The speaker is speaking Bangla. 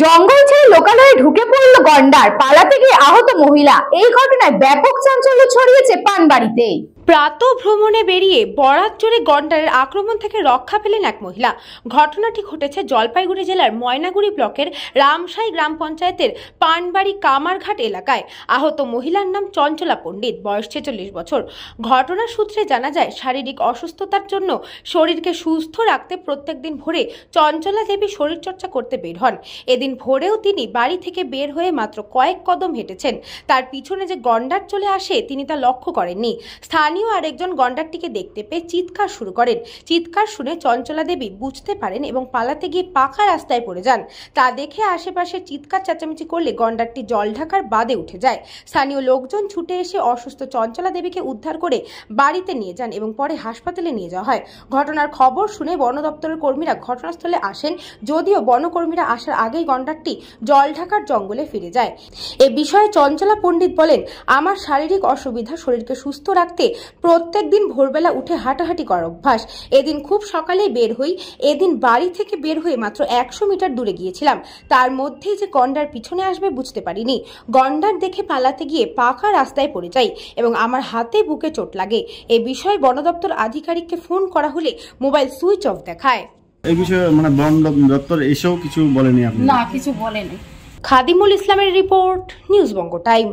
জঙ্গল ছেড়ে লোকালয়ে ঢুকে পড়ল গন্ডার, পালাতে গিয়ে আহত মহিলা। এই ঘটনায় ব্যাপক চাঞ্চল্য ছড়িয়েছে পানবাড়িতে। প্রাতঃ ভ্রমণে বেরিয়ে বরাত জোরে গন্ডারের আক্রমণ থেকে রক্ষা পেলেন এক মহিলা। ঘটনাটি ঘটেছে জলপাইগুড়ি জেলার ময়নাগুড়ি ব্লকের রামসাই গ্রাম পঞ্চায়েতের পানবাড়ি কামারঘাট এলাকায়। আহত মহিলার নাম চঞ্চলা পণ্ডিত, বয়স 46 বছর। ঘটনার সূত্রে জানা যায়, শারীরিক অসুস্থতার জন্য শরীরকে সুস্থ রাখতে প্রত্যেকদিন ভোরে চঞ্চলা দেবী শরীরচর্চা করতে বের হন। এদিন ভোরেও তিনি বাড়ি থেকে বের হয়ে মাত্র কয়েক কদম হেঁটেছেন। তার পিছনে যে গন্ডার চলে আসে তিনি তা লক্ষ্য করেননি। স্থানীয় আরেকজন গন্ডারটিকে দেখতে পেয়ে চিৎকার শুরু করেন। চিৎকার শুনে চঞ্চলা দেবী বুঝতে পারেন এবং পালাতে গিয়ে পাকা রাস্তায় পড়ে যান। তা দেখে আশেপাশে চিৎকার চেঁচামেচি করলে গন্ডারটি জল ঢাকার বাদে উঠে যায়। স্থানীয় লোকজন ছুটে এসে অসুস্থ চঞ্চলা দেবীকে উদ্ধার করে বাড়িতে নিয়ে যান এবং পরে হাসপাতালে নিয়ে যাওয়া হয়। ঘটনার খবর শুনে বন দপ্তরের কর্মীরা ঘটনাস্থলে আসেন, যদিও বনকর্মীরা আসার আগেই গন্ডারটি জল ঢাকার জঙ্গলে ফিরে যায়। এ বিষয়ে চঞ্চলা পণ্ডিত বলেন, আমার শারীরিক অসুবিধা, শরীরকে সুস্থ রাখতে প্রত্যেক দিন ভোরবেলা উঠে হাঁটাহাঁটি করার অভ্যাস। এদিন খুব সকালেই বের হই। এদিন বাড়ি থেকে বের হয়ে মাত্র 100 মিটার দূরে গিয়েছিলাম। তার মধ্যেই যে গন্ডার পিছনে আসবে বুঝতে পারিনি। গন্ডার দেখে পালাতে গিয়ে পাকা রাস্তায় পড়ে যাই এবং আমার হাতে বুকে চোট লাগে। এ বিষয়ে বন দপ্তর আধিকারিককে ফোন করা হলে মোবাইল সুইচ অফ দেখায়। এই বিষয়ে বন দপ্তর এসেও কিছু বলেনি? আপনি না, কিছু বলেনি। খাদিমুল ইসলামের রিপোর্ট, নিউজ বঙ্গ টাইম।